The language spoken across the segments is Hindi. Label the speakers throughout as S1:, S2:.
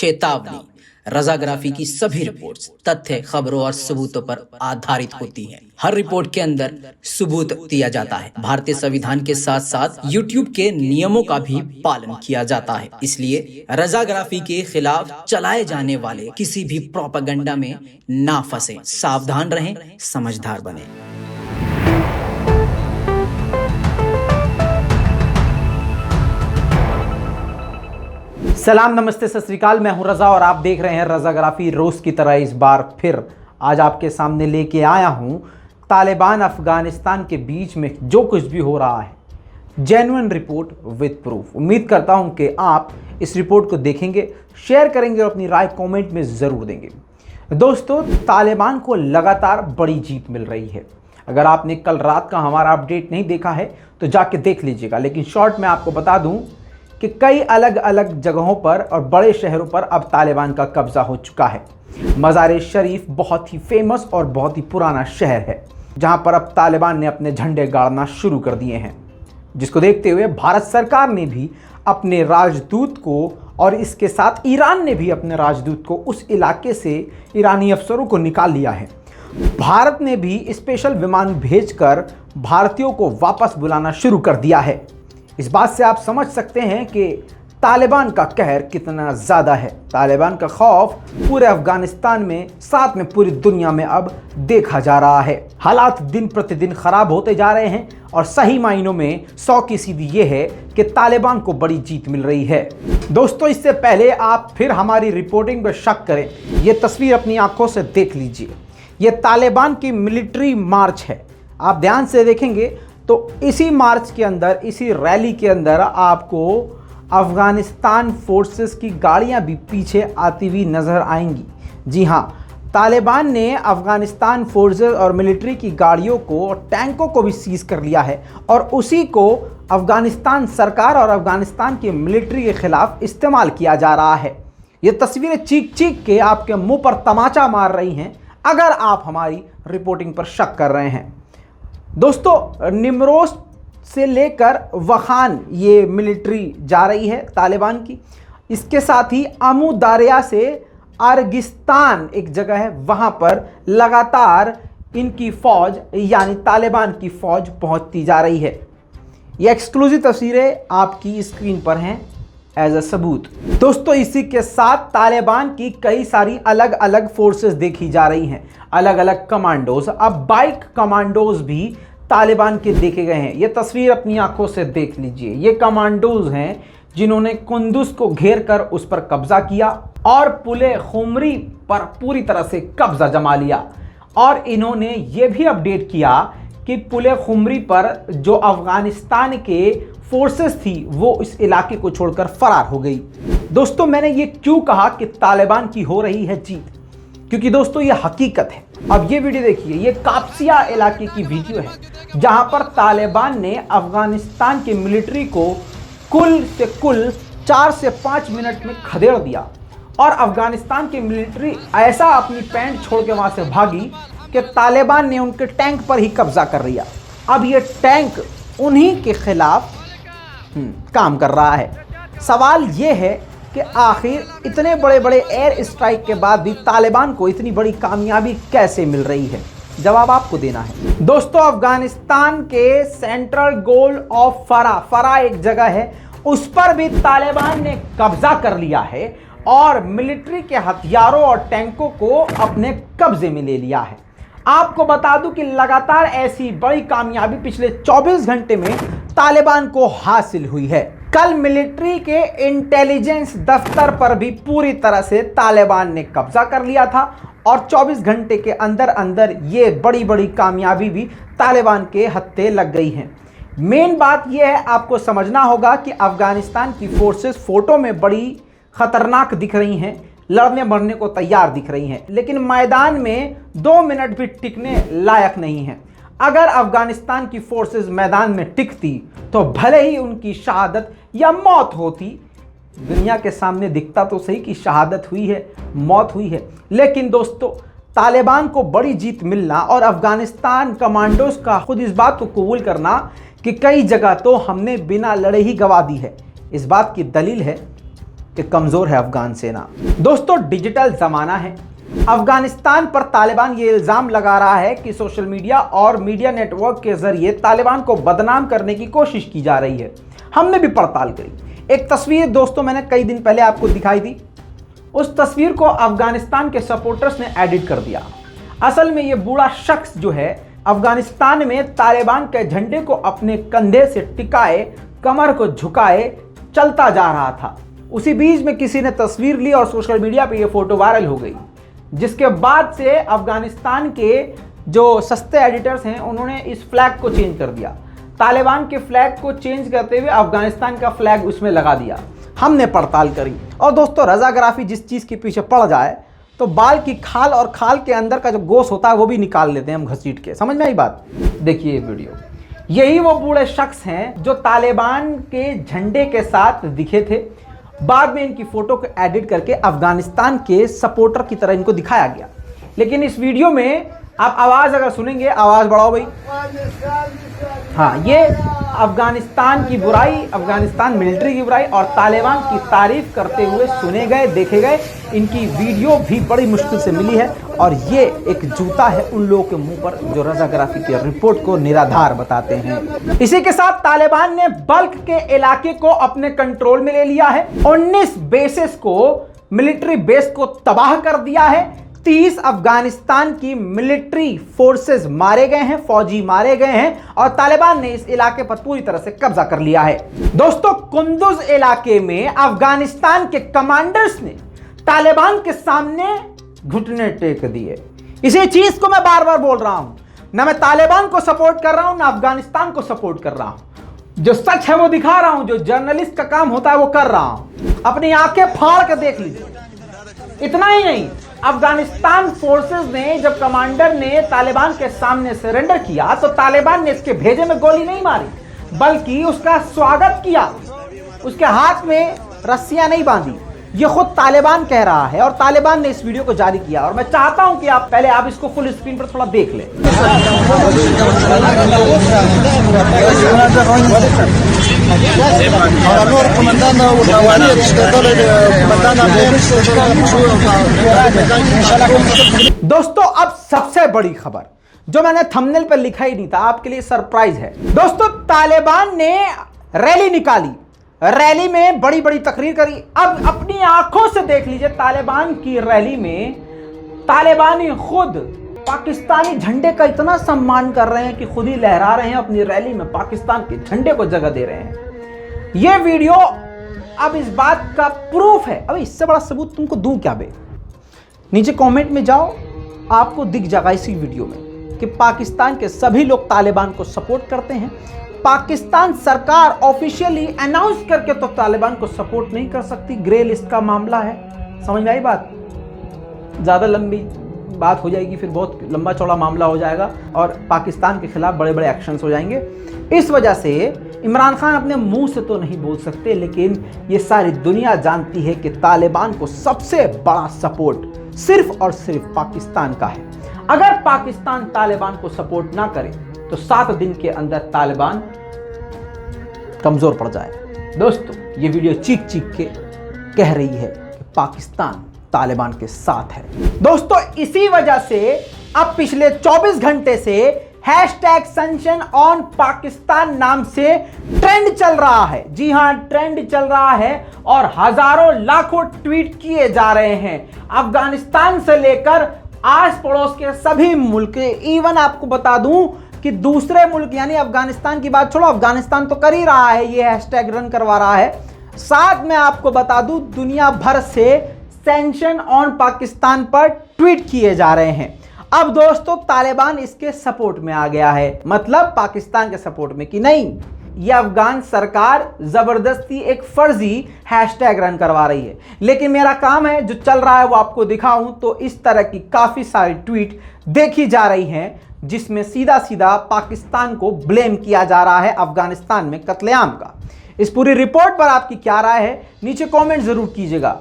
S1: चेतावनी, रजाग्राफी की सभी रिपोर्ट्स तथ्य, खबरों और सबूतों पर आधारित होती हैं। हर रिपोर्ट के अंदर सबूत दिया जाता है। भारतीय संविधान के साथ साथ यूट्यूब के नियमों का भी पालन किया जाता है। इसलिए रजाग्राफी के खिलाफ चलाए जाने वाले किसी भी प्रोपेगेंडा में ना फंसे। सावधान रहें, समझदार बने।
S2: सलाम, नमस्ते, सत श्री अकाल। मैं हूं रजा और आप देख रहे हैं रजाग्राफी। रोज की तरह इस बार फिर आज आपके सामने लेके आया हूं तालिबान अफगानिस्तान के बीच में जो कुछ भी हो रहा है, जेन्युइन रिपोर्ट विद प्रूफ। उम्मीद करता हूं कि आप इस रिपोर्ट को देखेंगे, शेयर करेंगे और अपनी राय कमेंट में ज़रूर देंगे। दोस्तों, तालिबान को लगातार बड़ी जीत मिल रही है। अगर आपने कल रात का हमारा अपडेट नहीं देखा है तो जाके देख लीजिएगा, लेकिन शॉर्ट में आपको बता दूं कि कई अलग अलग जगहों पर और बड़े शहरों पर अब तालिबान का कब्जा हो चुका है। मज़ार शरीफ बहुत ही फेमस और बहुत ही पुराना शहर है, जहां पर अब तालिबान ने अपने झंडे गाड़ना शुरू कर दिए हैं, जिसको देखते हुए भारत सरकार ने भी अपने राजदूत को और इसके साथ ईरान ने भी अपने राजदूत को उस इलाके से ईरानी अफसरों को निकाल लिया है। भारत ने भी स्पेशल विमान भेजकर भारतीयों को वापस बुलाना शुरू कर दिया है। इस बात से आप समझ सकते हैं कि तालिबान का कहर कितना ज़्यादा है। तालिबान का खौफ पूरे अफगानिस्तान में, साथ में पूरी दुनिया में अब देखा जा रहा है। हालात दिन प्रतिदिन ख़राब होते जा रहे हैं और सही मायनों में 100% ये है कि तालिबान को बड़ी जीत मिल रही है। दोस्तों, इससे पहले आप फिर हमारी रिपोर्टिंग पर शक करें, ये तस्वीर अपनी आंखों से देख लीजिए। ये तालिबान की मिलिट्री मार्च है। आप ध्यान से देखेंगे तो इसी मार्च के अंदर, इसी रैली के अंदर आपको अफ़गानिस्तान फोर्सेस की गाड़ियां भी पीछे आती हुई नज़र आएंगी। जी हाँ, तालिबान ने अफ़गानिस्तान फोर्सेस और मिलिट्री की गाड़ियों को, टैंकों को भी सीज़ कर लिया है और उसी को अफ़गानिस्तान सरकार और अफ़गानिस्तान की मिलिट्री के ख़िलाफ़ इस्तेमाल किया जा रहा है। ये तस्वीरें चीख चीख के आपके मुंह पर तमाचा मार रही हैं अगर आप हमारी रिपोर्टिंग पर शक कर रहे हैं। दोस्तों, निमरोज से लेकर वखान ये मिलिट्री जा रही है तालिबान की। इसके साथ ही अमू दारिया से अर्गिस्तान एक जगह है, वहाँ पर लगातार इनकी फ़ौज यानी तालिबान की फ़ौज पहुँचती जा रही है। ये एक्सक्लूसिव तस्वीरें आपकी स्क्रीन पर हैं एज अ सबूत। दोस्तों, इसी के साथ तालिबान की कई सारी अलग अलग फोर्सेस देखी जा रही हैं, अलग अलग कमांडोज। अब बाइक कमांडोज भी तालिबान के देखे गए हैं। ये तस्वीर अपनी आंखों से देख लीजिए। ये कमांडोज हैं जिन्होंने कुंदुज को घेर कर उस पर कब्जा किया और पुले खुमरी पर पूरी तरह से कब्जा जमा लिया। और इन्होंने ये भी अपडेट किया कि पुले खुमरी पर जो अफगानिस्तान के फोर्सेस थी वो इस इलाके को छोड़कर फरार हो गई। दोस्तों, मैंने ये क्यों कहा कि तालिबान की हो रही है जीत, क्योंकि दोस्तों ये हकीकत है। अब ये वीडियो देखिए, ये काप्सिया इलाके की वीडियो है जहां पर तालिबान ने अफगानिस्तान की मिलिट्री को कुल 4 से 5 मिनट में खदेड़ दिया और अफगानिस्तान की मिलिट्री ऐसा अपनी पैंट छोड़ के वहां से भागी कि तालिबान ने उनके टैंक पर ही कब्जा कर लिया। अब ये टैंक उन्हीं के खिलाफ काम कर रहा है। सवाल ये है कि आखिर इतने बड़े बड़े एयर स्ट्राइक के बाद भी तालिबान को इतनी बड़ी कामयाबी कैसे मिल रही है? जवाब आपको देना है। दोस्तों, अफगानिस्तान के सेंट्रल गोल ऑफ फरा एक जगह है, उस पर भी तालिबान ने कब्जा कर लिया है और मिलिट्री के हथियारों और टैंकों को अपने कब्जे में ले लिया है। आपको बता दूं कि लगातार ऐसी बड़ी कामयाबी पिछले 24 घंटे में तालिबान को हासिल हुई है। कल मिलिट्री के इंटेलिजेंस दफ्तर पर भी पूरी तरह से तालिबान ने कब्जा कर लिया था और 24 घंटे के अंदर अंदर ये बड़ी बड़ी कामयाबी भी तालिबान के हत्थे लग गई हैं। मेन बात यह है, आपको समझना होगा कि अफगानिस्तान की फोर्सेस फोटो में बड़ी खतरनाक दिख रही हैं, लड़ने मरने को तैयार दिख रही हैं, लेकिन मैदान में 2 मिनट भी टिकने लायक नहीं है। अगर अफगानिस्तान की फोर्सेस मैदान में टिकती तो भले ही उनकी शहादत या मौत होती, दुनिया के सामने दिखता तो सही कि शहादत हुई है, मौत हुई है, लेकिन दोस्तों तालिबान को बड़ी जीत मिलना और अफगानिस्तान कमांडोज का खुद इस बात को कबूल करना कि कई जगह तो हमने बिना लड़े ही गंवा दी है, इस बात की दलील है कि कमजोर है अफगान सेना। दोस्तों, डिजिटल जमाना है। अफगानिस्तान पर तालिबान ये इल्जाम लगा रहा है कि सोशल मीडिया और मीडिया नेटवर्क के जरिए तालिबान को बदनाम करने की कोशिश की जा रही है। हमने भी पड़ताल करी। एक तस्वीर दोस्तों मैंने कई दिन पहले आपको दिखाई दी। उस तस्वीर को अफगानिस्तान के सपोर्टर्स ने एडिट कर दिया। असल में ये बूढ़ा शख्स जो है अफगानिस्तान में तालिबान के झंडे को अपने कंधे से टिकाए, कमर को झुकाए चलता जा रहा था। उसी बीच में किसी ने तस्वीर ली और सोशल मीडिया पे ये फोटो वायरल हो गई, जिसके बाद से अफगानिस्तान के जो सस्ते एडिटर्स हैं उन्होंने इस फ्लैग को चेंज कर दिया। तालिबान के फ्लैग को चेंज करते हुए अफगानिस्तान का फ्लैग उसमें लगा दिया। हमने पड़ताल करी और दोस्तों, रजाग्राफी जिस चीज़ के पीछे पड़ जाए तो बाल की खाल और खाल के अंदर का जो गोश्त होता है वो भी निकाल लेते हैं हम घसीट के। समझ में आई बात? देखिए ये वीडियो, यही वो बूढ़े शख्स हैं जो तालिबान के झंडे के साथ दिखे थे। बाद में इनकी फोटो को एडिट करके अफगानिस्तान के सपोर्टर की तरह इनको दिखाया गया। लेकिन इस वीडियो में आप आवाज़ अगर सुनेंगे, आवाज़ बढ़ाओ भाई। हाँ, ये अफगानिस्तान की बुराई, अफगानिस्तान मिलिट्री की बुराई और तालिबान की तारीफ करते हुए सुने गए, देखे गए। इनकी वीडियो भी बड़ी मुश्किल से मिली है और ये एक जूता है उन लोगों के मुंह पर जो रजाग्राफी की रिपोर्ट को निराधार बताते हैं। इसी के साथ तालिबान ने बल्क के इलाके को अपने कंट्रोल में ले लिया है। 19 बेसेस को, मिलिट्री बेस को तबाह कर दिया है। 30 अफगानिस्तान की मिलिट्री फोर्सेस मारे गए हैं, फौजी मारे गए हैं और तालिबान ने इस इलाके पर पूरी तरह से कब्जा कर लिया है। दोस्तों, कुंदुज इलाके में अफगानिस्तान के कमांडर्स ने तालिबान के सामने घुटने टेक दिए। इसी चीज को मैं बार बार बोल रहा हूं, ना मैं तालिबान को सपोर्ट कर रहा हूं ना अफगानिस्तान को सपोर्ट कर रहा हूं। जो सच है वो दिखा रहा हूं, जो जर्नलिस्ट का काम होता है वो कर रहा हूं। अपनी आंखें फाड़ कर देख लीजिए। इतना ही नहीं, अफगानिस्तान फोर्सेस ने जब कमांडर ने तालिबान के सामने सरेंडर किया तो तालिबान ने इसके भेजे में गोली नहीं मारी, बल्कि उसका स्वागत किया। उसके हाथ में रस्सियां नहीं बांधी। ये खुद तालिबान कह रहा है और तालिबान ने इस वीडियो को जारी किया। और मैं चाहता हूं कि आप पहले आप इसको फुल स्क्रीन पर थोड़ा देख लें। दोस्तों, अब सबसे बड़ी खबर जो मैंने थंबनेल पर लिखा ही नहीं था, आपके लिए सरप्राइज है। दोस्तों, तालिबान ने रैली निकाली, रैली में बड़ी बड़ी तकरीर करी। अब अपनी आंखों से देख लीजिए, तालिबान की रैली में तालिबानी खुद पाकिस्तानी झंडे का इतना सम्मान कर रहे हैं कि खुद ही लहरा रहे हैं अपनी रैली में, पाकिस्तान के झंडे को जगह दे रहे हैं। यह वीडियो अब इस बात का प्रूफ है। अब इससे बड़ा सबूत तुमको दूं क्या बे? नीचे कमेंट में जाओ, आपको दिख जाएगा इसी वीडियो में कि पाकिस्तान के सभी लोग तालिबान को सपोर्ट करते हैं। पाकिस्तान सरकार ऑफिशियली अनाउंस करके तो तालिबान को सपोर्ट नहीं कर सकती। ग्रे लिस्ट का मामला है। समझ में आई बात? ज़्यादा लंबी बात हो जाएगी, फिर बहुत लंबा चौड़ा मामला हो जाएगा और पाकिस्तान के खिलाफ बड़े बड़े एक्शंस हो जाएंगे। इस वजह से इमरान खान अपने मुंह से तो नहीं बोल सकते, लेकिन ये सारी दुनिया जानती है कि तालिबान को सबसे बड़ा सपोर्ट सिर्फ और सिर्फ पाकिस्तान का है। अगर पाकिस्तान तालिबान को सपोर्ट ना करे तो 7 दिन के अंदर तालिबान कमजोर पड़ जाए। दोस्तों, ये वीडियो चीख चीख के कह रही है कि पाकिस्तान तालिबान के साथ है। दोस्तों, इसी वजह से अब पिछले 24 घंटे से #सैंक्शन ऑन पाकिस्तान नाम से ट्रेंड चल रहा है। जी हां, ट्रेंड चल रहा है और हजारों लाखों ट्वीट किए जा रहे हैं। अफगानिस्तान से लेकर आस पड़ोस के सभी मुल्क, इवन आपको बता दूं कि दूसरे मुल्क, यानी अफगानिस्तान की बात छोड़ो, अफगानिस्तान तो कर ही रहा है, ये हैशटैग रन करवा रहा है। साथ में आपको बता दूं, दुनिया भर से सैंक्शन ऑन पाकिस्तान पर ट्वीट किए जा रहे हैं। अब दोस्तों, तालिबान इसके सपोर्ट में आ गया है, मतलब पाकिस्तान के सपोर्ट में कि नहीं, ये अफगान सरकार जबरदस्ती एक फर्जी हैशटैग रन करवा रही है। लेकिन मेरा काम है जो चल रहा है वो आपको दिखाऊं, तो इस तरह की काफी सारी ट्वीट देखी जा रही हैं जिसमें सीधा सीधा पाकिस्तान को ब्लेम किया जा रहा है अफगानिस्तान में कत्लेआम का। इस पूरी रिपोर्ट पर आपकी क्या राय है, नीचे कमेंट जरूर कीजिएगा।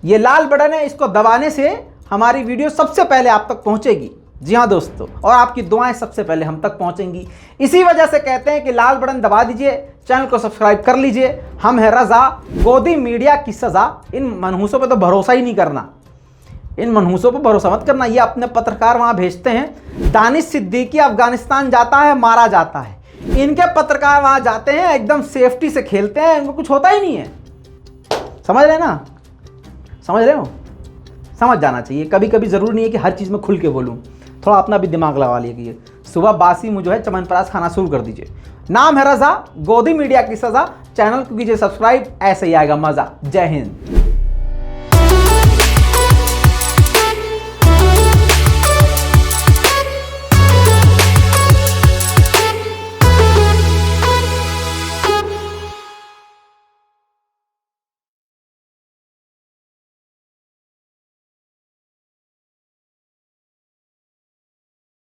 S2: ये लाल बटन है, इसको दबाने से हमारी वीडियो सबसे पहले आप तक पहुंचेगी। जी हाँ दोस्तों, और आपकी दुआएं सबसे पहले हम तक पहुंचेंगी। इसी वजह से कहते हैं कि लाल बटन दबा दीजिए, चैनल को सब्सक्राइब कर लीजिए। हम हैं रजा। गोदी मीडिया की सजा, इन मनहूसों पे तो भरोसा ही नहीं करना, इन मनहूसों पर भरोसा मत करना। ये अपने पत्रकार वहां भेजते हैं। दानिश सिद्दीकी अफगानिस्तान जाता है, मारा जाता है, इनके पत्रकार वहां जाते हैं, एकदम सेफ्टी से खेलते हैं, इनको कुछ होता ही नहीं है। समझ रहे ना, समझ रहे हो? समझ जाना चाहिए। कभी कभी जरूरी नहीं है कि हर चीज़ में खुल के बोलूँ, थोड़ा अपना भी दिमाग लगा लीजिए। सुबह बासी मुँह जो है चमनप्राश खाना शुरू कर दीजिए। नाम है रजा, गोदी मीडिया की सजा। चैनल को कीजिए सब्सक्राइब, ऐसे ही आएगा मज़ा। जय हिंद।